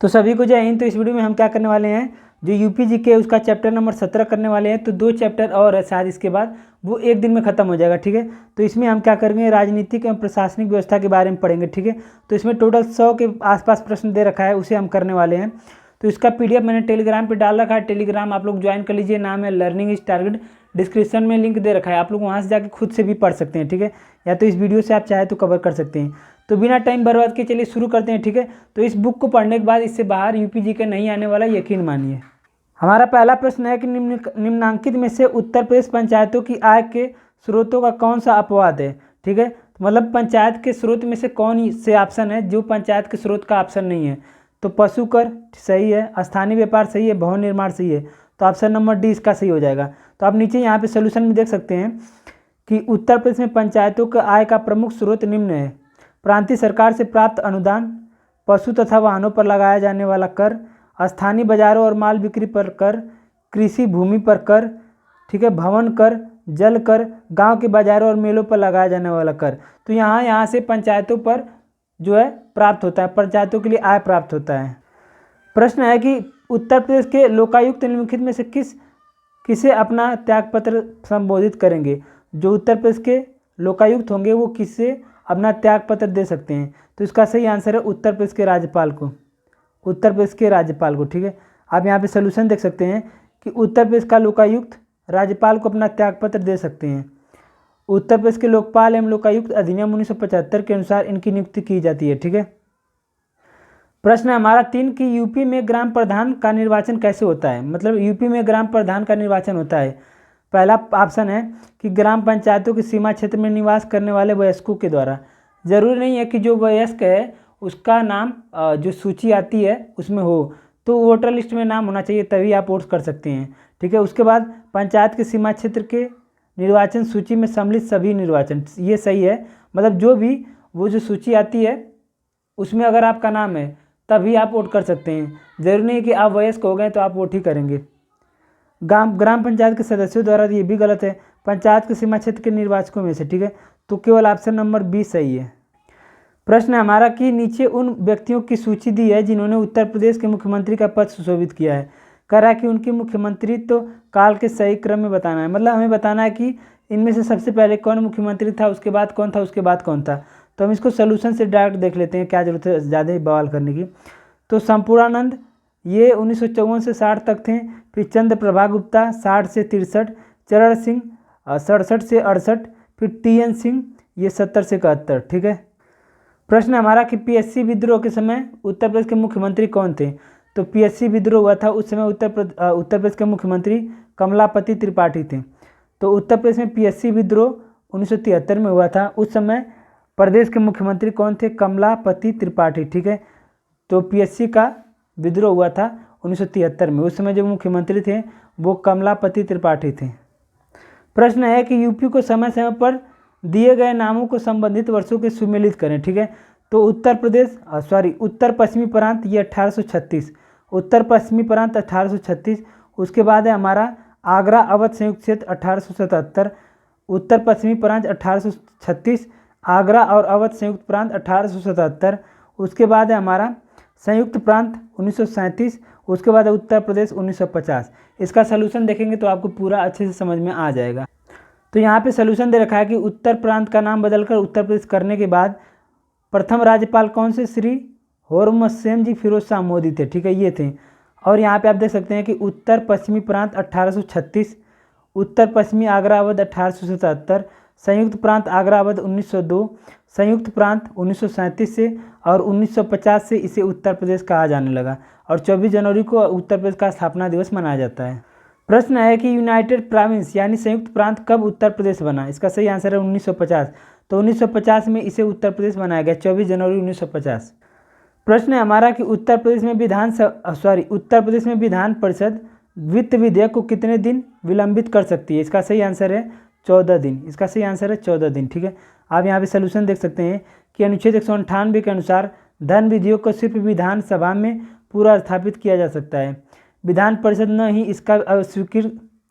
तो सभी को जय हिंद। तो इस वीडियो में हम क्या करने वाले हैं, जो यूपी जीके उसका चैप्टर नंबर 17 करने वाले हैं। तो 2 चैप्टर और है शायद, इसके बाद वो एक दिन में खत्म हो जाएगा। ठीक है, तो इसमें हम क्या करेंगे, राजनीतिक एवं प्रशासनिक व्यवस्था के बारे में पढ़ेंगे। ठीक है, तो इसमें टोटल 100 के आसपास प्रश्न दे रखा है, उसे हम करने वाले हैं। तो इसका PDF मैंने टेलीग्राम पर डाल रखा है। टेलीग्राम आप लोग ज्वाइन कर लीजिए, नाम है लर्निंग इज टारगेट। डिस्क्रिप्शन में लिंक दे रखा है, आप लोग वहाँ से जाकर खुद से भी पढ़ सकते हैं। ठीक है, या तो इस वीडियो से आप चाहे तो कवर कर सकते हैं। तो बिना टाइम बर्बाद के चलिए शुरू करते हैं। ठीक है, तो इस बुक को पढ़ने के बाद इससे बाहर यूपी जीके नहीं आने वाला, यकीन मानिए। हमारा पहला प्रश्न है कि निम्नांकित में से उत्तर प्रदेश पंचायतों की आय के स्रोतों का कौन सा अपवाद है। ठीक है, मतलब पंचायत के स्रोत में से कौन से ऑप्शन है जो पंचायत के स्रोत का ऑप्शन नहीं है। तो पशु कर सही है, स्थानीय व्यापार सही है, भवन निर्माण सही है। तो ऑप्शन नंबर डी इसका सही हो जाएगा। तो आप नीचे यहाँ पे सोल्यूशन में देख सकते हैं कि उत्तर प्रदेश में पंचायतों का आय का प्रमुख स्रोत निम्न है: प्रांतीय सरकार से प्राप्त अनुदान, पशु तथा वाहनों पर लगाया जाने वाला कर, स्थानीय बाजारों और माल बिक्री पर कर, कृषि भूमि पर कर, ठीक है, भवन कर, जल कर, गांव के बाजारों और मेलों पर लगाया जाने वाला कर। तो यहाँ से पंचायतों पर जो है प्राप्त होता है, पंचायतों के लिए आय प्राप्त होता है। प्रश्न है कि उत्तर प्रदेश के लोकायुक्त निम्नलिखित में से किसे अपना त्यागपत्र संबोधित करेंगे। जो उत्तर प्रदेश के लोकायुक्त होंगे वो किससे अपना त्यागपत्र दे सकते हैं। तो इसका सही आंसर है उत्तर प्रदेश के राज्यपाल को, उत्तर प्रदेश के राज्यपाल को। ठीक है, आप यहाँ पे सोल्यूशन देख सकते हैं कि उत्तर प्रदेश का लोकायुक्त राज्यपाल को अपना त्यागपत्र दे सकते हैं। उत्तर प्रदेश के लोकपाल एवं लोकायुक्त अधिनियम 1975 के अनुसार इनकी नियुक्ति की जाती है। ठीक है, प्रश्न है हमारा 3 कि यूपी में ग्राम प्रधान का निर्वाचन कैसे होता है। मतलब यूपी में ग्राम प्रधान का निर्वाचन होता है। पहला ऑप्शन है कि ग्राम पंचायतों की सीमा क्षेत्र में निवास करने वाले वयस्कों के द्वारा। जरूरी नहीं है कि जो वयस्क है उसका नाम जो सूची आती है उसमें हो, तो वोटर लिस्ट में नाम होना चाहिए, तभी आप वोट कर सकते हैं। ठीक है, उसके बाद पंचायत के सीमा क्षेत्र के निर्वाचन सूची में सम्मिलित सभी निर्वाचन, ये सही है। मतलब जो भी वो जो सूची आती है उसमें अगर आपका नाम है तभी आप वोट कर सकते हैं। जरूरी नहीं कि आप वयस्क हो गए तो आप वोट ही करेंगे। ग्राम पंचायत के सदस्यों द्वारा, ये भी गलत है, पंचायत के सीमा क्षेत्र के निर्वाचकों में से। ठीक है, तो केवल ऑप्शन नंबर बी सही है। प्रश्न है हमारा कि नीचे उन व्यक्तियों की सूची दी है जिन्होंने उत्तर प्रदेश के मुख्यमंत्री का पद सुशोभित किया है। कह रहा है कि उनकी मुख्यमंत्रित्व काल के सही क्रम में बताना है। मतलब हमें बताना है कि इनमें से सबसे पहले कौन मुख्यमंत्री था, उसके बाद कौन था, उसके बाद कौन था। तो हम इसको सोल्यूशन से डायरेक्ट देख लेते हैं, क्या जरूरत है ज़्यादा ही बवाल करने की। तो संपूर्णानंद ये 1954 से 60 तक थे। फिर चंद्र प्रभा गुप्ता 60 से 63, चरण सिंह 67 से 68, फिर TN सिंह ये 70 से 71। ठीक है, प्रश्न हमारा कि PSC विद्रोह के समय उत्तर प्रदेश के मुख्यमंत्री कौन थे। तो PSC विद्रोह हुआ था, उस समय उत्तर प्रदेश के मुख्यमंत्री कमलापति त्रिपाठी थे। तो उत्तर प्रदेश में PSC विद्रोह 1973 में हुआ था, उस समय प्रदेश के मुख्यमंत्री कौन थे, कमलापति त्रिपाठी। ठीक है, तो PSC का विद्रोह हुआ था 1973 में, उस समय जो मुख्यमंत्री थे वो कमलापति त्रिपाठी थे। प्रश्न है कि यूपी को समय समय पर दिए गए नामों को संबंधित वर्षों के सुमेलित करें। ठीक है, तो उत्तर पश्चिमी प्रांत ये 1836, उत्तर पश्चिमी प्रांत 1836। उसके बाद है हमारा आगरा अवध संयुक्त क्षेत्र 1877, उत्तर पश्चिमी प्रांत 1836, आगरा और अवध संयुक्त प्रांत 1877। उसके बाद है हमारा संयुक्त प्रांत 1937, उसके बाद उत्तर प्रदेश 1950। इसका सलूशन देखेंगे तो आपको पूरा अच्छे से समझ में आ जाएगा। तो यहाँ पे सलूशन दे रखा है कि उत्तर प्रांत का नाम बदलकर उत्तर प्रदेश करने के बाद प्रथम राज्यपाल कौन से, श्री होरमसेम जी फिरोज शाह मोदी थे। ठीक है, ये थे। और यहाँ पे आप देख सकते हैं कि उत्तर पश्चिमी प्रांत 1836, उत्तर पश्चिमी आगरा अवध 1877, संयुक्त प्रांत आगरा अवध 1902, संयुक्त प्रांत 1937 से, और 1950 से इसे उत्तर प्रदेश कहा जाने लगा। और 24 जनवरी को उत्तर प्रदेश का स्थापना दिवस मनाया जाता है। प्रश्न है कि यूनाइटेड प्रोविंस यानी संयुक्त प्रांत कब उत्तर प्रदेश बना। इसका सही आंसर है 1950। तो 1950 में इसे उत्तर प्रदेश बनाया गया, 24 जनवरी 1950। प्रश्न है हमारा कि उत्तर प्रदेश में विधान परिषद वित्त विधेयक को कितने दिन विलंबित कर सकती है। इसका सही आंसर है 14 दिन। इसका सही आंसर है 14 दिन। ठीक है, आप यहाँ पे सोल्यूशन देख सकते हैं कि अनुच्छेद 198 के अनुसार धन विधेयक को सिर्फ विधानसभा में पूरा स्थापित किया जा सकता है। विधान परिषद न ही इसका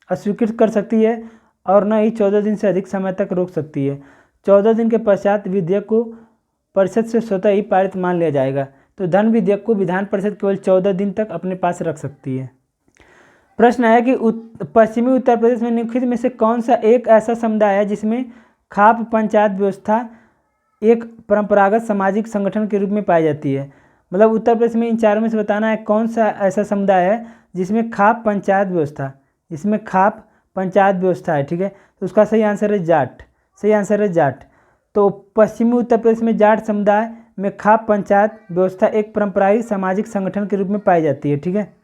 अस्वीकृत कर सकती है और न ही 14 दिन से अधिक समय तक रोक सकती है। 14 दिन के पश्चात विधेयक को परिषद से स्वतः ही पारित मान लिया जाएगा। तो धन विधेयक को विधान परिषद केवल 14 दिन तक अपने पास रख सकती है। प्रश्न है कि पश्चिमी उत्तर प्रदेश में निम्नलिखित में से कौन सा एक ऐसा समुदाय है जिसमें खाप पंचायत व्यवस्था एक परंपरागत सामाजिक संगठन के रूप में पाई जाती है। मतलब उत्तर प्रदेश में इन चारों में से बताना है कौन सा ऐसा समुदाय है जिसमें खाप पंचायत व्यवस्था, इसमें खाप पंचायत व्यवस्था है, ठीक है। तो उसका सही आंसर है जाट, सही आंसर है जाट। तो पश्चिमी उत्तर प्रदेश में जाट समुदाय में खाप पंचायत व्यवस्था एक परंपरागत सामाजिक संगठन के रूप में पाई जाती है, ठीक है।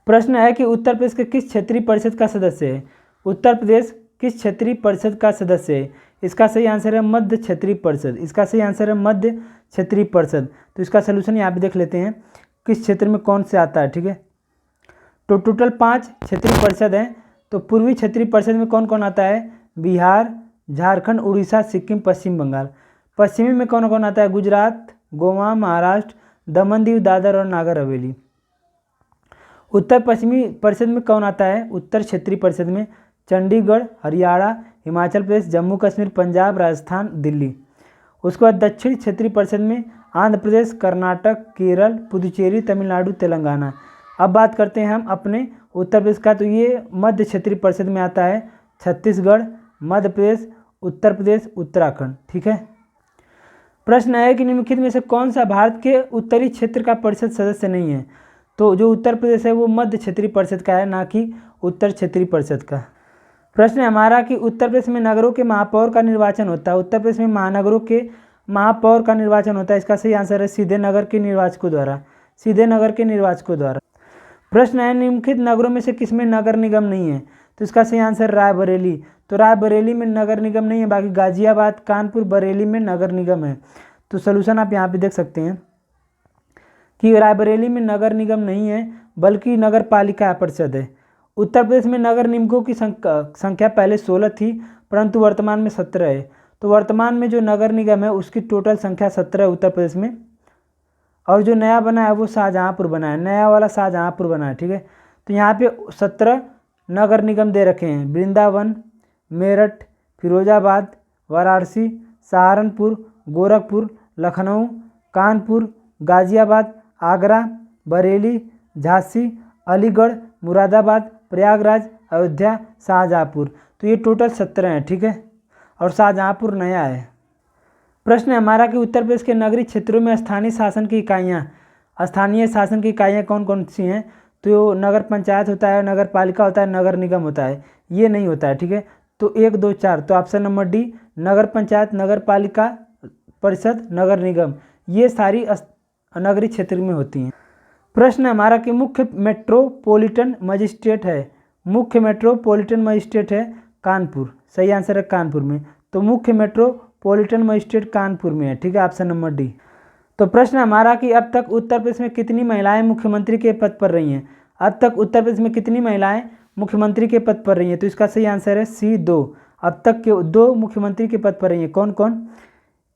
प्रश्न है कि उत्तर प्रदेश के किस क्षेत्रीय परिषद का सदस्य है। उत्तर प्रदेश किस क्षेत्रीय परिषद का सदस्य है। इसका सही आंसर है मध्य क्षेत्रीय परिषद, इसका सही आंसर है मध्य क्षेत्रीय परिषद। तो इसका सलूशन यहाँ पे देख लेते हैं किस क्षेत्र में कौन से आता है, ठीक है। तो टोटल 5 क्षेत्रीय परिषद हैं। तो पूर्वी क्षेत्रीय परिषद में कौन कौन आता है, बिहार, झारखंड, उड़ीसा, सिक्किम, पश्चिम बंगाल। पश्चिमी में कौन कौन आता है, गुजरात, गोवा, महाराष्ट्र, दमन दीव, दादर और नागर हवेली। उत्तर पश्चिमी परिषद में कौन आता है, उत्तर क्षेत्रीय परिषद में चंडीगढ़, हरियाणा, हिमाचल प्रदेश, जम्मू कश्मीर, पंजाब, राजस्थान, दिल्ली। उसके बाद दक्षिण क्षेत्रीय परिषद में आंध्र प्रदेश, कर्नाटक, केरल, पुदुचेरी, तमिलनाडु, तेलंगाना। अब बात करते हैं हम अपने उत्तर प्रदेश का। तो ये मध्य क्षेत्रीय परिषद में आता है छत्तीसगढ़, मध्य प्रदेश, उत्तर प्रदेश, उत्तराखंड, ठीक है। प्रश्न है कि निम्नलिखित में से कौन सा भारत के उत्तरी क्षेत्र का परिषद सदस्य नहीं है। तो जो उत्तर प्रदेश है वो मध्य क्षेत्रीय परिषद का है, ना कि उत्तर क्षेत्रीय परिषद का। प्रश्न है हमारा कि उत्तर प्रदेश में नगरों के महापौर का निर्वाचन होता है। उत्तर प्रदेश में महानगरों के महापौर का निर्वाचन होता है। इसका सही आंसर है सीधे नगर के निर्वाचकों द्वारा, सीधे नगर के निर्वाचकों द्वारा। प्रश्न है निम्नलिखित नगरों में से किसमें नगर निगम नहीं है। तो इसका सही आंसर रायबरेली। तो रायबरेली में नगर निगम नहीं है, बाकी गाजियाबाद, कानपुर, बरेली में नगर निगम है। तो सलूशन आप यहाँ पे देख सकते हैं कि रायबरेली में नगर निगम नहीं है बल्कि नगर पालिका परिषद है। उत्तर प्रदेश में नगर निगमों की संख्या पहले 16 थी परंतु वर्तमान में 17 है। तो वर्तमान में जो नगर निगम है उसकी टोटल संख्या 17 है उत्तर प्रदेश में। और जो नया बना है वो शाहजहाँपुर बना है, नया वाला शाहजहाँपुर बना है, ठीक है। तो यहाँ पे 17 नगर निगम दे रखे हैं, वृंदावन, मेरठ, फिरोजाबाद, वाराणसी, सहारनपुर, गोरखपुर, लखनऊ, कानपुर, गाजियाबाद, आगरा, बरेली, झांसी, अलीगढ़, मुरादाबाद, प्रयागराज, अयोध्या, शाहजहाँपुर। तो ये टोटल 17 हैं, ठीक है। और शाहजहाँपुर नया है। प्रश्न है हमारा कि उत्तर प्रदेश के नगरीय क्षेत्रों में स्थानीय शासन की इकाइयाँ कौन कौन सी हैं। तो नगर पंचायत होता है, नगर पालिका होता है, नगर निगम होता है, ये नहीं होता है, ठीक है। तो 1, 2, 4, तो ऑप्शन नंबर डी नगर पंचायत, नगर पालिका परिषद, नगर निगम, ये सारी नगरीय क्षेत्र में होती हैं। प्रश्न हमारा कि मुख्य मेट्रोपॉलिटन मजिस्ट्रेट है, मुख्य मेट्रोपॉलिटन मजिस्ट्रेट है कानपुर, सही आंसर है कानपुर में। तो मुख्य मेट्रोपॉलिटन मजिस्ट्रेट कानपुर में है, ठीक है, ऑप्शन नंबर डी। तो प्रश्न हमारा कि अब तक उत्तर प्रदेश में कितनी महिलाएं मुख्यमंत्री के पद पर रही हैं। अब तक उत्तर प्रदेश में कितनी महिलाएं मुख्यमंत्री के पद पर रही हैं। तो इसका सही आंसर है सी 2। अब तक के 2 मुख्यमंत्री के पद पर रही हैं। कौन कौन,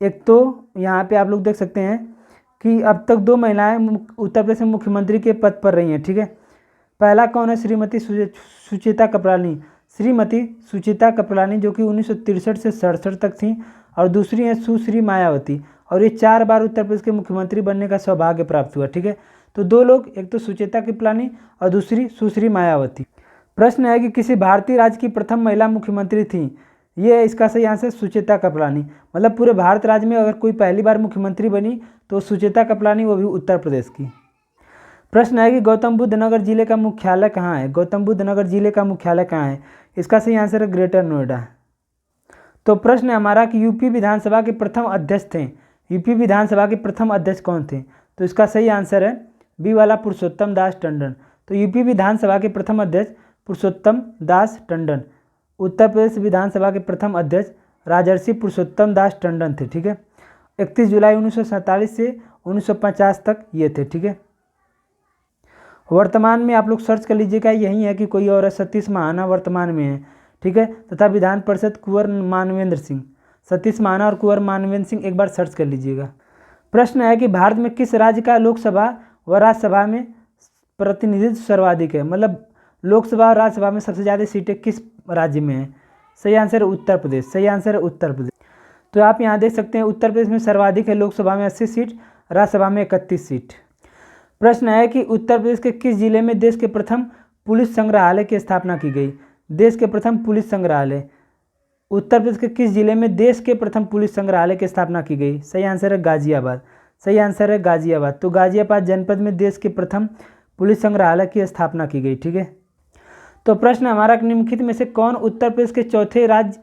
एक तो यहाँ पे आप लोग देख सकते हैं कि अब तक 2 महिलाएं उत्तर प्रदेश में मुख्यमंत्री के पद पर रही हैं, ठीक है। पहला कौन है, श्रीमती सुचेता कृपलानी, श्रीमती सुचेता कृपलानी जो कि 1963 से 67 तक थी। और दूसरी है सुश्री मायावती, और ये 4 बार उत्तर प्रदेश के मुख्यमंत्री बनने का सौभाग्य प्राप्त हुआ, ठीक है। तो 2 लोग, एक तो सुचेता कृपलानी और दूसरी सुश्री मायावती। प्रश्न है कि किसी भारतीय राज्य की प्रथम महिला मुख्यमंत्री थी। ये इसका सही आंसर सुचेता कृपलानी। मतलब पूरे भारत राज्य में अगर कोई पहली बार मुख्यमंत्री बनी तो सुचेता कृपलानी, वो भी उत्तर प्रदेश की। प्रश्न है कि गौतम बुद्ध नगर जिले का मुख्यालय कहाँ है। गौतम बुद्ध नगर जिले का मुख्यालय कहाँ है। इसका सही आंसर है ग्रेटर नोएडा। तो प्रश्न है हमारा कि यूपी विधानसभा के प्रथम अध्यक्ष थे, यूपी विधानसभा के प्रथम अध्यक्ष कौन थे। तो इसका सही आंसर है बी वाला पुरुषोत्तम दास टंडन। तो यूपी विधानसभा के प्रथम अध्यक्ष पुरुषोत्तम दास टंडन। उत्तर प्रदेश विधानसभा के प्रथम अध्यक्ष राजर्षि पुरुषोत्तम दास टंडन थे, ठीक है। 31 जुलाई 1947 से 1950 तक ये थे, ठीक है। वर्तमान में आप लोग सर्च कर लीजिएगा, यही है कि कोई और है, सतीश महाना वर्तमान में है, ठीक है। तथा विधान परिषद कुंवर मानवेंद्र सिंह, सतीश महाना और कुंवर मानवेंद्र सिंह, एक बार सर्च कर लीजिएगा। प्रश्न है कि भारत में किस राज्य का लोकसभा व राज्यसभा में प्रतिनिधित्व सर्वाधिक है। मतलब लोकसभा और राज्यसभा में सबसे ज़्यादा सीटें किस राज्य में है। सही आंसर है उत्तर प्रदेश, सही आंसर है उत्तर प्रदेश। तो आप यहाँ देख सकते हैं उत्तर प्रदेश में सर्वाधिक है लोकसभा में 80 सीट, राज्यसभा में 31 सीट। प्रश्न है कि उत्तर प्रदेश के किस जिले में देश के प्रथम पुलिस संग्रहालय की स्थापना की गई। देश के प्रथम पुलिस संग्रहालय, उत्तर प्रदेश के किस जिले में देश के प्रथम पुलिस संग्रहालय की स्थापना की गई। सही आंसर है गाजियाबाद। सही आंसर है गाजियाबाद। तो गाजियाबाद जनपद में देश के प्रथम पुलिस संग्रहालय की स्थापना की गई। ठीक है। तो प्रश्न हमारा निम्नलिखित में से कौन उत्तर प्रदेश के चौथे राज्य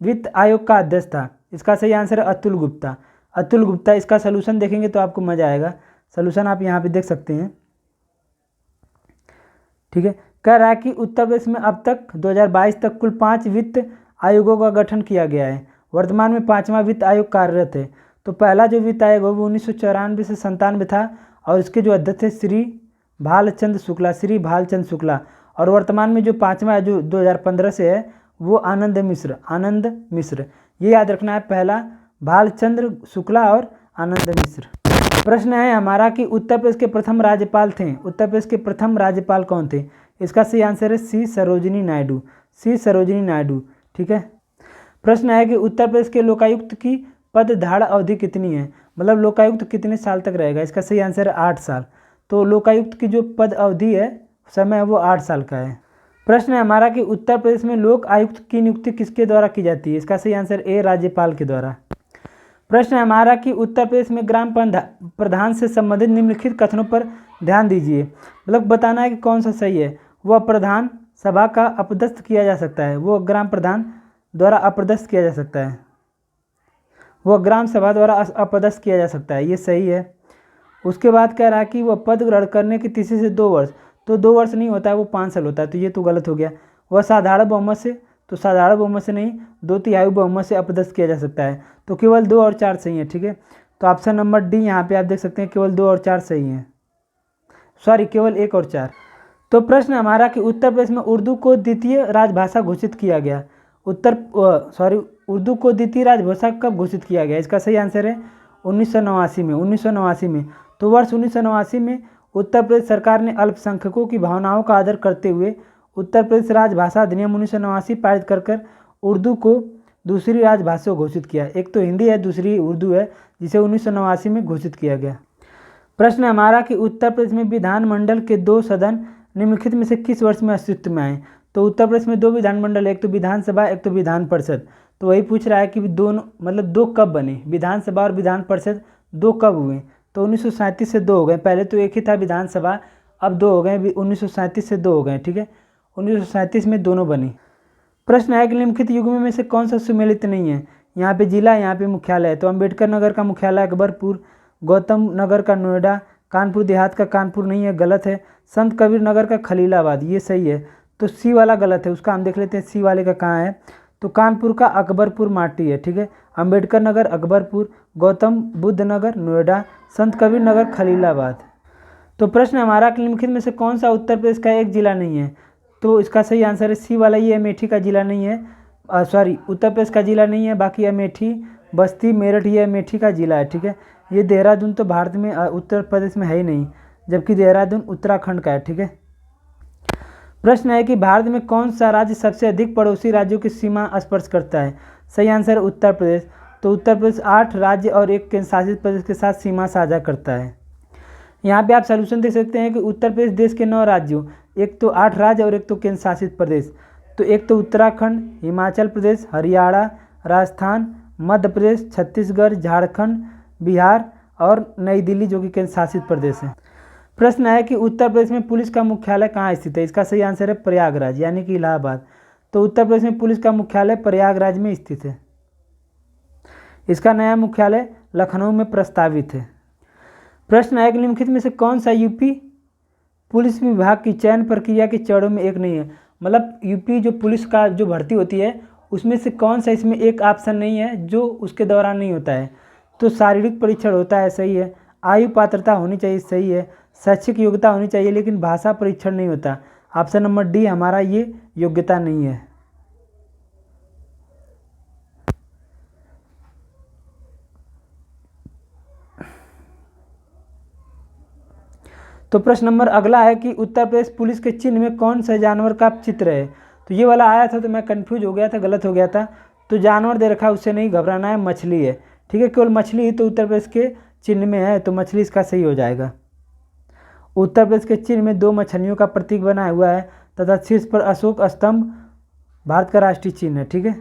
वित्त आयोग का अध्यक्ष था। इसका सही आंसर है अतुल गुप्ता। अतुल गुप्ता। इसका सलूशन देखेंगे तो आपको मजा आएगा। सलूशन आप यहाँ पे देख सकते हैं। ठीक है। कह रहा है कि उत्तर प्रदेश में अब तक 2022 तक कुल 5 वित्त आयोगों का गठन किया गया है। वर्तमान में 5वां वित्त आयोग कार्यरत है। तो पहला जो वित्त आयोग है वो 1994 से 97 था और इसके जो अध्यक्ष थे श्री भालचंद्र शुक्ला, श्री भालचंद्र शुक्ला। और वर्तमान में जो 5वां जो 2015 से है वो आनंद मिश्र, आनंद मिश्र। ये याद रखना है, पहला भालचंद्र शुक्ला और आनंद मिश्र। प्रश्न है हमारा कि उत्तर प्रदेश के प्रथम राज्यपाल थे। उत्तर प्रदेश के प्रथम राज्यपाल कौन थे। इसका सही आंसर है सी सरोजिनी नायडू। सी सरोजिनी नायडू। ठीक है। प्रश्न है कि उत्तर प्रदेश के लोकायुक्त की पदधारण अवधि कितनी है, मतलब लोकायुक्त कितने साल तक रहेगा। इसका सही आंसर है 8 साल। तो लोकायुक्त की जो पद अवधि है, समय है, वो 8 साल का है। प्रश्न है हमारा कि उत्तर प्रदेश में लोक आयुक्त की नियुक्ति किसके द्वारा की जाती है। इसका सही आंसर ए राज्यपाल के द्वारा। प्रश्न है हमारा कि उत्तर प्रदेश में ग्राम प्रधान से संबंधित निम्नलिखित कथनों पर ध्यान दीजिए। मतलब बताना है कि कौन सा सही है। वह प्रधान सभा का अपदस्थ किया जा सकता है। वो ग्राम प्रधान द्वारा अपदस्थ किया जा सकता है। वह ग्राम सभा द्वारा अपदस्थ किया जा सकता है। ये सही है। उसके बाद कह रहा है कि वह पद ग्रहण करने की तिथि से 2 वर्ष, तो 2 वर्ष नहीं होता है, वो 5 साल होता है। तो ये तो गलत हो गया। वह साधारण बहुमत से, तो साधारण बहुमत से नहीं, 2/3 बहुमत से अपदस्थ किया जा सकता है। तो केवल 2 और 4 सही है। ठीक है। तो ऑप्शन नंबर डी यहाँ पे आप देख सकते हैं, केवल 2 और 4 सही हैं। सॉरी, केवल 1 और 4। तो प्रश्न हमारा कि उत्तर प्रदेश में उर्दू को द्वितीय राजभाषा घोषित किया गया। उर्दू को द्वितीय राजभाषा कब घोषित किया गया। इसका सही आंसर है 1989 में। 1989 में। तो वर्ष 1989 में उत्तर प्रदेश सरकार ने अल्पसंख्यकों की भावनाओं का आदर करते हुए उत्तर प्रदेश राजभाषा अधिनियम 1989 पारित कर उर्दू को दूसरी राजभाषा घोषित किया। एक तो हिंदी है, दूसरी उर्दू है, जिसे 1989 में घोषित किया गया। प्रश्न हमारा कि उत्तर प्रदेश में विधानमंडल के 2 सदन निम्नलिखित में से किस वर्ष में अस्तित्व में आए। तो उत्तर प्रदेश में 2 विधानमंडल है, एक तो विधानसभा, एक तो विधान परिषद। तो वही पूछ रहा है कि दोनों, मतलब 2 कब बने, विधानसभा और विधान परिषद 2 कब हुए। तो 1937 से 2 हो गए। पहले तो एक ही था विधानसभा, अब 2 हो गए। 1937 से 2 हो गए। ठीक है। 1937 में दोनों बनी। प्रश्न है कि निम्नलिखित युग्मों में से कौन सा सुमेलित नहीं है। यहाँ पे जिला, यहाँ पे मुख्यालय है। तो अम्बेडकर नगर का मुख्यालय अकबरपुर, गौतम नगर का नोएडा, कानपुर देहात का कानपुर नहीं है, गलत है। संत कबीर नगर का खलीलाबाद, ये सही है। तो सी वाला गलत है, उसका हम देख लेते हैं सी वाले का कहाँ है। तो कानपुर का अकबरपुर माटी है। ठीक है। अम्बेडकर नगर अकबरपुर, गौतम बुद्ध नगर नोएडा, संत कबीर नगर खलीलाबाद। तो प्रश्न हमारा निम्नलिखित में से कौन सा उत्तर प्रदेश का एक जिला नहीं है। तो इसका सही आंसर है सी वाला, ये अमेठी का जिला नहीं है। उत्तर प्रदेश का जिला नहीं है। बाकी अमेठी, बस्ती, मेरठ, ये अमेठी का जिला है। ठीक है। ये देहरादून तो भारत में, उत्तर प्रदेश में है ही नहीं, जबकि देहरादून उत्तराखंड का है। ठीक है। प्रश्न है कि भारत में कौन सा राज्य सबसे अधिक पड़ोसी राज्यों की सीमा स्पर्श करता है। सही आंसर है उत्तर प्रदेश। तो उत्तर प्रदेश 8 राज्य और 1 केंद्र शासित प्रदेश के साथ सीमा साझा करता है। यहाँ पे आप सलूशन देख सकते हैं कि उत्तर प्रदेश देश के 9 राज्यों, एक तो 8 राज्य और एक तो केंद्र शासित प्रदेश। तो एक तो उत्तराखंड, हिमाचल प्रदेश, हरियाणा, राजस्थान, मध्य प्रदेश, छत्तीसगढ़, झारखंड, बिहार और नई दिल्ली, जो कि केंद्र शासित प्रदेश है। प्रश्न है कि उत्तर प्रदेश में पुलिस का मुख्यालय कहाँ स्थित है। इसका सही आंसर है प्रयागराज, यानी कि इलाहाबाद। तो उत्तर प्रदेश में पुलिस का मुख्यालय प्रयागराज में स्थित है। इसका नया मुख्यालय लखनऊ में प्रस्तावित है। प्रश्न है कि निम्नलिखित में से कौन सा यूपी पुलिस विभाग की चयन प्रक्रिया के चरणों में एक नहीं है। मतलब यूपी जो पुलिस का जो भर्ती होती है उसमें से कौन सा इसमें एक ऑप्शन नहीं है जो उसके दौरान नहीं होता है। तो शारीरिक परीक्षण होता है, सही है। आयु पात्रता होनी चाहिए, सही है। शैक्षिक योग्यता होनी चाहिए, लेकिन भाषा परीक्षण नहीं होता। ऑप्शन नंबर डी हमारा ये योग्यता नहीं है। तो प्रश्न नंबर अगला है कि उत्तर प्रदेश पुलिस के चिन्ह में कौन सा जानवर का चित्र है। तो ये वाला आया था तो मैं कंफ्यूज हो गया था, गलत हो गया था। तो जानवर दे रखा है, उससे नहीं घबराना है, मछली है। ठीक है, केवल मछली ही तो उत्तर प्रदेश के चिन्ह में है, तो मछली इसका सही हो जाएगा। उत्तर प्रदेश के चिन्ह में 2 मछलियों का प्रतीक बना हुआ है तथा शीर्ष पर अशोक स्तंभ भारत का राष्ट्रीय चिन्ह है। ठीक है।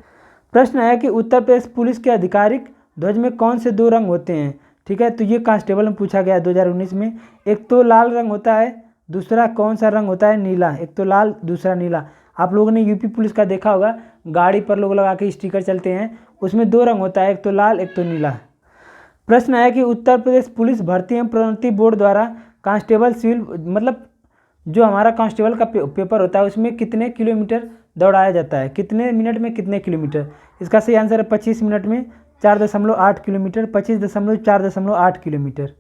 प्रश्न है कि उत्तर प्रदेश पुलिस के आधिकारिक ध्वज में कौन से 2 रंग होते हैं। ठीक है, तो ये कांस्टेबल में पूछा गया है 2019 में। एक तो लाल रंग होता है, दूसरा कौन सा रंग होता है, नीला। एक तो लाल, दूसरा नीला। आप लोगों ने यूपी पुलिस का देखा होगा, गाड़ी पर लोग लगा के स्टिकर चलते हैं, उसमें 2 रंग होता है, एक तो लाल एक तो नीला। प्रश्न है कि उत्तर प्रदेश पुलिस भर्ती एवं प्रोन्नति बोर्ड द्वारा कांस्टेबल सिविल मतलब जो हमारा कांस्टेबल का पेपर होता है उसमें कितने किलोमीटर दौड़ाया जाता है, कितने मिनट में कितने किलोमीटर। इसका सही आंसर है 25 मिनट में 4.8 किलोमीटर, 25.4.8 किलोमीटर।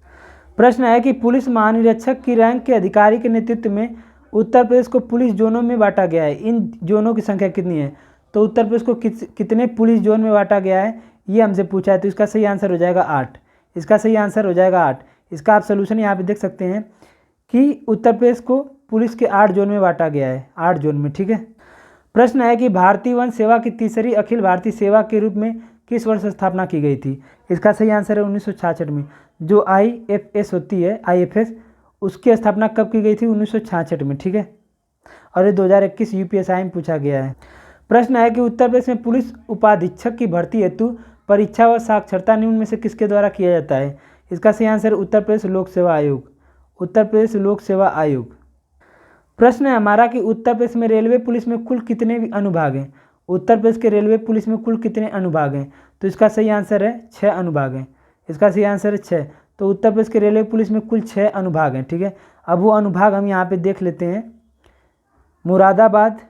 प्रश्न है कि पुलिस महानिरीक्षक की रैंक के अधिकारी के नेतृत्व में उत्तर प्रदेश को पुलिस जोनों में बांटा गया है। इन जोनों की संख्या कितनी है, तो उत्तर प्रदेश को कितने पुलिस जोन में बांटा गया है ये हमसे पूछा है, तो इसका सही आंसर हो जाएगा 8। इसका सही आंसर हो जाएगा 8। इसका आप सोल्यूशन यहाँ पे देख सकते हैं कि उत्तर प्रदेश को पुलिस के 8 जोन में बांटा गया है, 8 जोन में। ठीक है। प्रश्न है कि भारतीय वन सेवा की तीसरी अखिल भारतीय सेवा के रूप में किस वर्ष स्थापना की गई थी। इसका सही आंसर है 1966 में। जो IFS होती है, IFS, उसकी स्थापना कब की गई थी, 1966 में। ठीक है। और ये 2021 UPSI में पूछा गया है। प्रश्न है कि उत्तर प्रदेश में पुलिस उपाधीक्षक की भर्ती हेतु परीक्षा व साक्षरता निम्न में से किसके द्वारा किया जाता है। इसका सही आंसर है उत्तर प्रदेश लोक सेवा आयोग, उत्तर प्रदेश लोक सेवा आयोग। प्रश्न है हमारा कि उत्तर प्रदेश में रेलवे पुलिस में कुल कितने अनुभाग हैं। उत्तर प्रदेश के रेलवे पुलिस में कुल कितने अनुभाग हैं, तो इसका सही आंसर है 6 अनुभाग हैं। इसका सही आंसर है 6। तो उत्तर प्रदेश के रेलवे पुलिस में कुल 6 अनुभाग हैं। ठीक है। अब वो अनुभाग हम यहाँ पे देख लेते हैं। मुरादाबाद,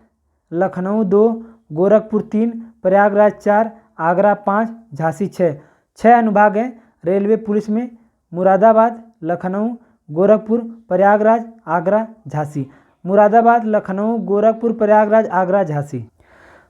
लखनऊ 2, गोरखपुर 3, प्रयागराज 4, आगरा 5, झांसी 6 अनुभाग हैं रेलवे पुलिस में। मुरादाबाद, लखनऊ, गोरखपुर, प्रयागराज, आगरा, झांसी। मुरादाबाद, लखनऊ, गोरखपुर, प्रयागराज, आगरा, झांसी।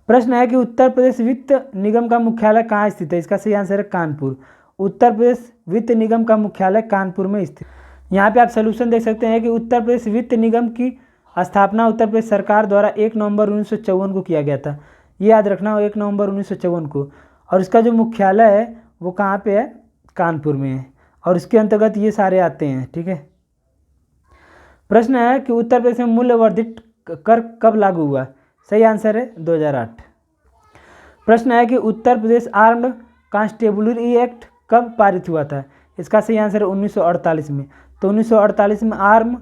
प्रश्न है कि उत्तर प्रदेश वित्त निगम का मुख्यालय कहाँ स्थित है। इसका सही आंसर है कानपुर। उत्तर प्रदेश वित्त निगम का मुख्यालय कानपुर में स्थित। यहाँ पे आप सोल्यूशन देख सकते हैं कि उत्तर प्रदेश वित्त निगम की स्थापना उत्तर प्रदेश सरकार द्वारा 1 नवंबर 1954 को किया गया था। ये याद रखना हो, 1 नवंबर 1954 को। और इसका जो मुख्यालय है वो कहाँ पे है, कानपुर में है। और इसके अंतर्गत ये सारे आते हैं। ठीक है। प्रश्न है कि उत्तर प्रदेश में मूल्य वर्धित कर कब लागू हुआ। सही आंसर है 2008। प्रश्न है कि Uttar Pradesh armed constabulary act कब पारित हुआ था। इसका सही आंसर है 1948 में। तो 1948 में आर्म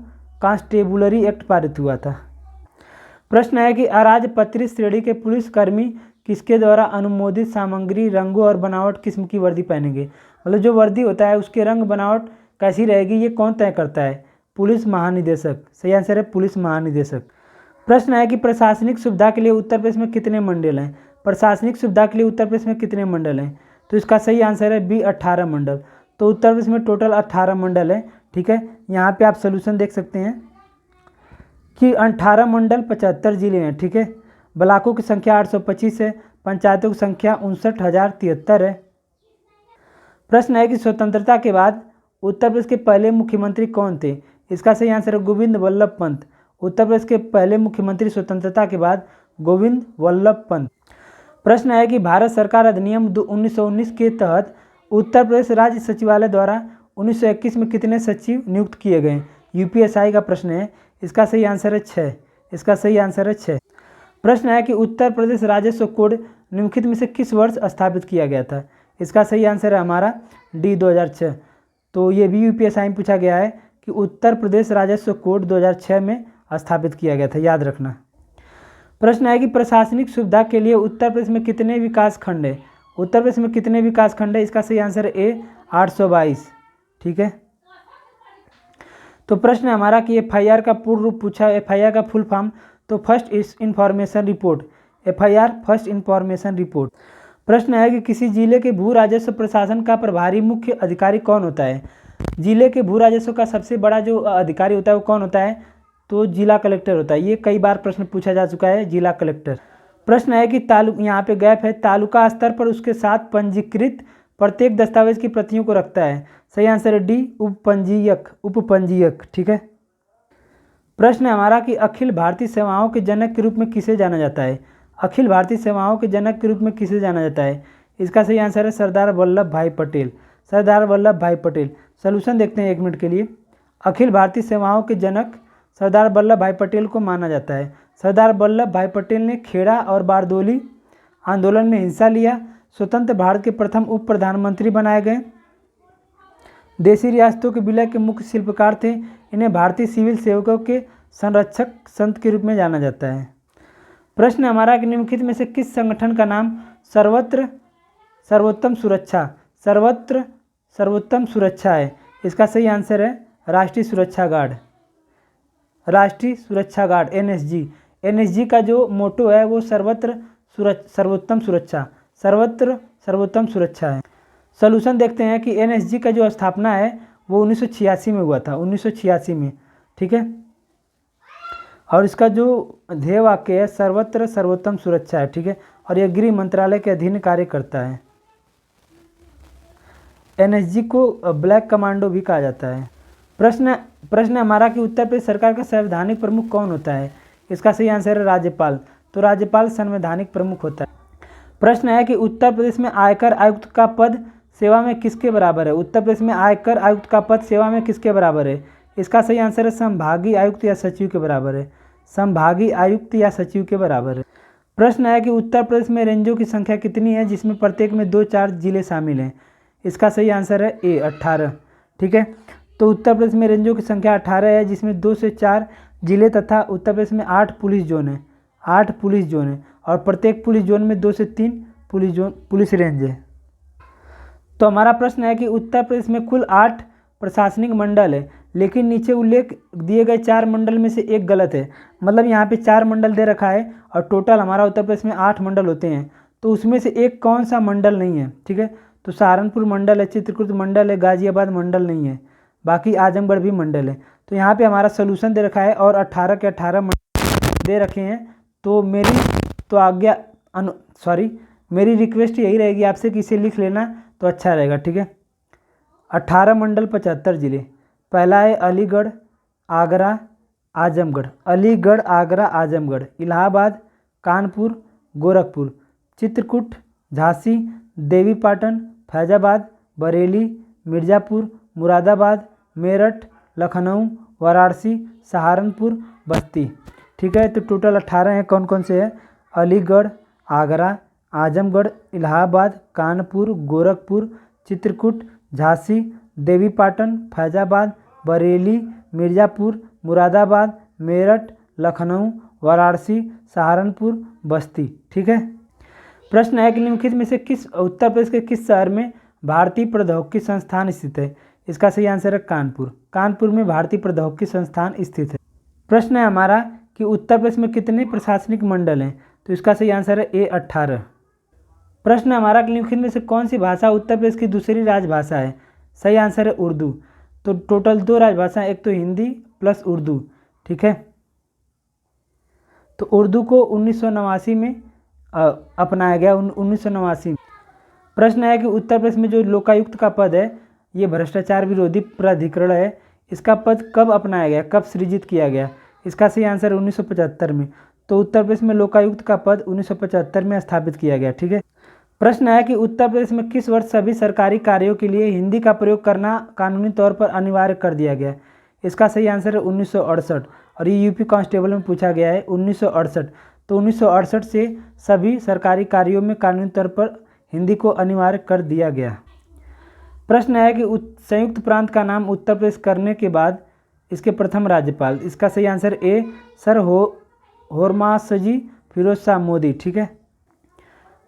कांस्टेबुलरी एक्ट पारित हुआ था। प्रश्न है कि अराजपत्रित श्रेणी के पुलिसकर्मी किसके द्वारा अनुमोदित सामग्री, रंगों और बनावट किस्म की वर्दी पहनेंगे। मतलब जो वर्दी होता है उसके रंग बनावट कैसी रहेगी ये कौन तय करता है, पुलिस महानिदेशक। सही आंसर है पुलिस महानिदेशक। प्रश्न है कि प्रशासनिक सुविधा के लिए उत्तर प्रदेश में कितने मंडल हैं। प्रशासनिक सुविधा के लिए उत्तर प्रदेश में कितने मंडल हैं, तो इसका सही आंसर है बी 18 मंडल। तो उत्तर प्रदेश में टोटल 18 मंडल है। ठीक है। यहाँ पे आप सोल्यूशन देख सकते हैं कि 18 मंडल 75 जिले हैं। ठीक है। ब्लॉकों की संख्या 825 है, पंचायतों की संख्या 59,073 है। प्रश्न है कि स्वतंत्रता के बाद उत्तर प्रदेश के पहले मुख्यमंत्री कौन थे। इसका सही आंसर है गोविंद वल्लभ पंत। उत्तर प्रदेश के पहले मुख्यमंत्री स्वतंत्रता के बाद गोविंद वल्लभ पंत। प्रश्न है कि भारत सरकार अधिनियम 1919 के तहत उत्तर प्रदेश राज्य सचिवालय द्वारा 1921 में कितने सचिव नियुक्त किए गए। UPSI का प्रश्न है। इसका सही आंसर है 6। इसका सही आंसर है 6। प्रश्न है कि उत्तर प्रदेश राजस्व कोड निम्नलिखित में से किस वर्ष स्थापित किया गया था। इसका सही आंसर है हमारा D 2006। तो ये भी UPSI में पूछा गया है कि उत्तर प्रदेश राजस्व कोड 2006 में स्थापित किया गया था, याद रखना। प्रश्न है कि प्रशासनिक सुविधा के लिए उत्तर प्रदेश में कितने विकास खंड है। उत्तर प्रदेश में कितने विकास खंड है। इसका सही आंसर है A 822। ठीक है। तो प्रश्न है हमारा कि FIR का पूर्ण रूप पूछा। FIR का फुल फॉर्म, तो first information report. FIR first information report. प्रश्न है कि किसी जिले के भू राजस्व प्रशासन का प्रभारी मुख्य अधिकारी कौन होता है। जिले के भू राजस्व का सबसे बड़ा जो अधिकारी होता है वो कौन होता है, तो जिला कलेक्टर होता है। ये कई बार प्रश्न पूछा जा चुका है, जिला कलेक्टर। प्रश्न है कि यहाँ पे गैप है, तालुका स्तर पर उसके साथ पंजीकृत प्रत्येक दस्तावेज की प्रतियों को रखता है। सही आंसर है D उपपंजीयक। ठीक है। प्रश्न है हमारा कि अखिल भारतीय सेवाओं के जनक के रूप में किसे जाना जाता है। अखिल भारतीय सेवाओं के जनक के रूप में किसे जाना जाता है। इसका सही आंसर है सरदार वल्लभ भाई पटेल। सरदार वल्लभ भाई पटेल। सलूशन देखते हैं 1 मिनट के लिए। अखिल भारतीय सेवाओं के जनक सरदार वल्लभ भाई पटेल को माना जाता है। सरदार वल्लभ भाई पटेल ने खेड़ा और बारदोली आंदोलन में हिस्सा लिया। स्वतंत्र भारत के प्रथम उप प्रधानमंत्री बनाए गए। देशी रियासतों के विलय के मुख्य शिल्पकार थे। इन्हें भारतीय सिविल सेवकों के संरक्षक संत के रूप में जाना जाता है। प्रश्न हमारा कि निम्नलिखित में से किस संगठन का नाम सर्वोत्तम सुरक्षा है? इसका सही आंसर है राष्ट्रीय सुरक्षा गार्ड एनएसजी का जो मोटो है वो सर्वोत्तम सुरक्षा है। सॉल्यूशन देखते हैं कि एनएसजी का जो स्थापना है वो 1986 में हुआ था, 1986 में, ठीक है। और इसका जो ध्येय वाक्य है सर्वत्र सर्वोत्तम सुरक्षा है, ठीक है। और यह गृह मंत्रालय के अधीन कार्य करता है। एनएसजी को ब्लैक कमांडो भी कहा जाता है। प्रश्न हमारा कि उत्तर प्रदेश सरकार का संवैधानिक प्रमुख कौन होता है? इसका सही आंसर है राज्यपाल। तो राज्यपाल संवैधानिक प्रमुख होता है। प्रश्न है कि उत्तर प्रदेश में आयकर आयुक्त का पद सेवा में किसके बराबर है? उत्तर प्रदेश में आयकर आयुक्त का पद सेवा में किसके बराबर है? इसका सही आंसर है संभागीय आयुक्त या सचिव के बराबर है। संभागीय आयुक्त या सचिव के बराबर है। प्रश्न है कि उत्तर प्रदेश में रेंजों की संख्या कितनी है जिसमें प्रत्येक में 2-4 जिले शामिल हैं? इसका सही आंसर है ए 18, ठीक है। तो उत्तर प्रदेश में रेंजों की संख्या 18 है जिसमें 2 से 4 जिले तथा उत्तर प्रदेश में 8 पुलिस जोन है, 8 पुलिस जोन है। और प्रत्येक पुलिस जोन में 2 से 3 पुलिस रेंज है। तो हमारा प्रश्न है कि उत्तर प्रदेश में कुल 8 प्रशासनिक मंडल है, लेकिन नीचे उल्लेख दिए गए 4 मंडल में से एक गलत है। मतलब यहाँ पे 4 मंडल दे रखा है और टोटल हमारा उत्तर प्रदेश में 8 मंडल होते हैं, तो उसमें से एक कौन सा मंडल नहीं है, ठीक है। तो सहारनपुर मंडल है, चित्रकूट मंडल है, गाजियाबाद मंडल नहीं है, बाकी आजमगढ़ भी मंडल है। तो यहाँ पे हमारा सोल्यूशन दे रखा है और 18 के 18 मंडल दे रखे हैं। तो मेरी रिक्वेस्ट यही रहेगी आपसे कि इसे लिख लेना तो अच्छा रहेगा, ठीक है। 18 मंडल 75 जिले। पहला है अलीगढ़ आगरा आजमगढ़, अलीगढ़ आगरा आजमगढ़, इलाहाबाद कानपुर गोरखपुर, चित्रकूट झांसी देवीपाटन फैजाबाद बरेली मिर्ज़ापुर मुरादाबाद मेरठ लखनऊ वाराणसी सहारनपुर बस्ती, ठीक है। तो टोटल 18 हैं। कौन कौन से हैं? अलीगढ़ आगरा आजमगढ़ इलाहाबाद कानपुर गोरखपुर चित्रकूट झांसी देवीपाटन फैजाबाद बरेली मिर्ज़ापुर मुरादाबाद मेरठ लखनऊ वाराणसी सहारनपुर बस्ती, ठीक है। प्रश्न है कि निम्नलिखित में से उत्तर प्रदेश के किस शहर में भारतीय प्रौद्योगिकी संस्थान स्थित है? इसका सही आंसर है कानपुर। कानपुर में भारतीय प्रौद्योगिकी संस्थान स्थित है। प्रश्न है हमारा कि उत्तर प्रदेश में कितने प्रशासनिक मंडल हैं? तो इसका सही आंसर है ए 18। प्रश्न हमारा कि निम्नलिखित में से कौन सी भाषा उत्तर प्रदेश की दूसरी राजभाषा है? सही आंसर है उर्दू। तो टोटल 2 राजभाषाएं, एक तो हिंदी प्लस उर्दू, ठीक है। तो उर्दू को 1989 में अपनाया गया, 1989। प्रश्न है कि उत्तर प्रदेश में जो लोकायुक्त का पद है ये भ्रष्टाचार विरोधी प्राधिकरण है, इसका पद कब अपनाया गया, कब सृजित किया गया? इसका सही आंसर है 1975 में। तो उत्तर प्रदेश में लोकायुक्त का पद 1975 में स्थापित किया गया, ठीक है। प्रश्न है कि उत्तर प्रदेश में किस वर्ष सभी सरकारी कार्यों के लिए हिंदी का प्रयोग करना कानूनी तौर पर अनिवार्य कर दिया गया? इसका सही आंसर है 1968। और ये यूपी कांस्टेबल में पूछा गया है 1968। तो 1968 से सभी सरकारी कार्यों में कानूनी तौर पर हिंदी को अनिवार्य कर दिया गया। प्रश्न है कि संयुक्त प्रांत का नाम उत्तर प्रदेश करने के बाद इसके प्रथम राज्यपाल, इसका सही answer A Sir Hormasji Firoz Shah Modi, ठीक है।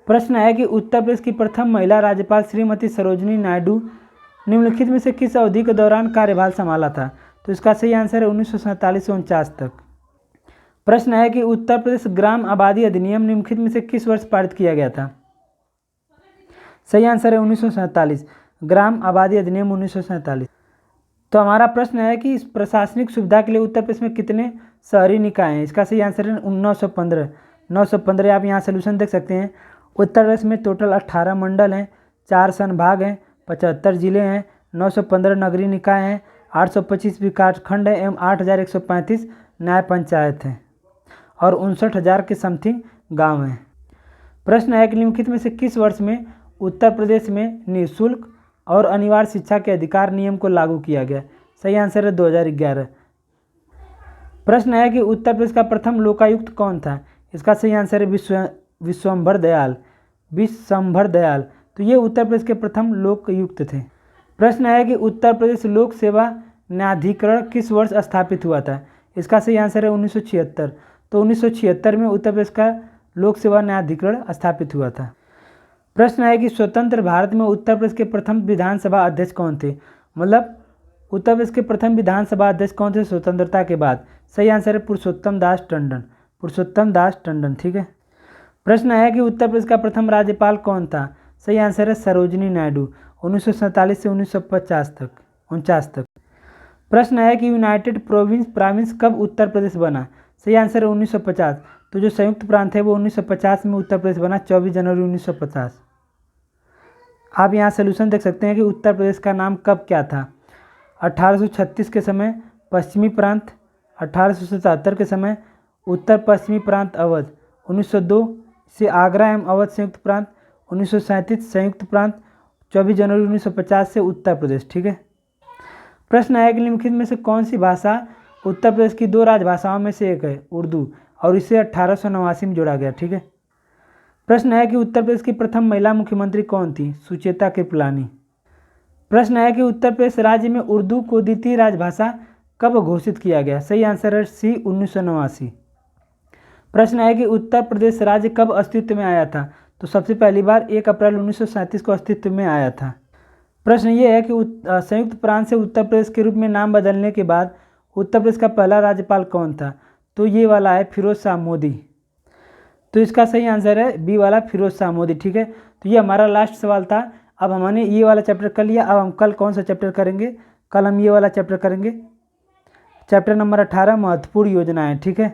प्रश्न है कि उत्तर प्रदेश की प्रथम महिला राज्यपाल श्रीमती सरोजिनी नायडू निम्नलिखित में से किस अवधि के दौरान कार्यभार संभाला था? तो इसका सही आंसर है 1947 से 49 तक। प्रश्न है कि उत्तर प्रदेश ग्राम आबादी अधिनियम निम्नलिखित में से किस वर्ष पारित किया गया था? सही आंसर है 1947। ग्राम आबादी अधिनियम 1947। तो हमारा प्रश्न है कि इस प्रशासनिक सुविधा के लिए उत्तर प्रदेश में कितने शहरी निकाय हैं? इसका सही आंसर है 915। 915 आप यहाँ सोल्यूशन देख सकते हैं। उत्तर प्रदेश में टोटल 18 मंडल हैं, 4 संभाग हैं, 75 जिले हैं, 915 नगरीय निकाय हैं, 825 विकास खंड है एवं 8135 न्याय पंचायत हैं और 59,000 के समथिंग गाँव हैं। प्रश्न है कि निम्नलिखित में से किस वर्ष में उत्तर प्रदेश में निःशुल्क और अनिवार्य शिक्षा के अधिकार नियम को लागू किया गया? सही आंसर है 2011। प्रश्न है कि उत्तर प्रदेश का प्रथम लोकायुक्त कौन था? इसका सही आंसर है विश्वंभर दयाल। विश्वंभर दयाल, तो ये उत्तर प्रदेश के प्रथम लोकायुक्त थे। प्रश्न है कि उत्तर प्रदेश लोक सेवा न्यायाधिकरण किस वर्ष स्थापित हुआ था? इसका सही आंसर है 1976। तो 1976 में उत्तर प्रदेश का लोक सेवा न्यायाधिकरण स्थापित हुआ था। प्रश्न है कि स्वतंत्र भारत में उत्तर प्रदेश के प्रथम विधानसभा अध्यक्ष कौन थे? मतलब उत्तर प्रदेश के प्रथम विधानसभा अध्यक्ष कौन थे स्वतंत्रता के बाद? सही आंसर है पुरुषोत्तम दास टंडन। पुरुषोत्तम दास टंडन, ठीक है। प्रश्न है कि उत्तर प्रदेश का प्रथम राज्यपाल कौन था? सही आंसर है सरोजिनी नायडू। 1947 से 1949 तक। प्रश्न है कि यूनाइटेड प्रोविंस कब उत्तर प्रदेश बना? सही आंसर है 1950। तो जो संयुक्त प्रांत है वो 1950 में उत्तर प्रदेश बना, 24 जनवरी 1950। आप यहाँ सोल्यूशन देख सकते हैं कि उत्तर प्रदेश का नाम कब क्या था। 1836 के समय पश्चिमी प्रांत, 1877 के समय उत्तर पश्चिमी प्रांत अवध, 1902 से आगरा एवं अवध संयुक्त प्रांत, 1937 संयुक्त प्रांत, 24 जनवरी 1950 से उत्तर प्रदेश, ठीक है। प्रश्न है कि निम्नलिखित में से कौन सी भाषा उत्तर प्रदेश की 2 राजभाषाओं में से एक है? उर्दू, और इसे 1889 में जोड़ा गया, ठीक है। प्रश्न है कि उत्तर प्रदेश की प्रथम महिला मुख्यमंत्री कौन थी? सुचेता कृपलानी। प्रश्न है कि उत्तर प्रदेश राज्य में उर्दू को द्वितीय राजभाषा कब घोषित किया गया? सही आंसर है सी 1989। प्रश्न है कि उत्तर प्रदेश राज्य कब अस्तित्व में आया था? तो सबसे पहली बार 1 अप्रैल 1937 को अस्तित्व में आया था। प्रश्न ये है कि संयुक्त प्रांत से उत्तर प्रदेश के रूप में नाम बदलने के बाद उत्तर प्रदेश का पहला राज्यपाल कौन था? तो ये वाला है फिरोज शाह मोदी। तो इसका सही आंसर है बी वाला फिरोज शाह मोदी, ठीक है। तो ये हमारा लास्ट सवाल था। अब हमने ये वाला चैप्टर कर लिया। अब हम कल कौन सा चैप्टर करेंगे? कल हम ये वाला चैप्टर करेंगे, चैप्टर नंबर 18 महत्वपूर्ण योजनाएं, ठीक है।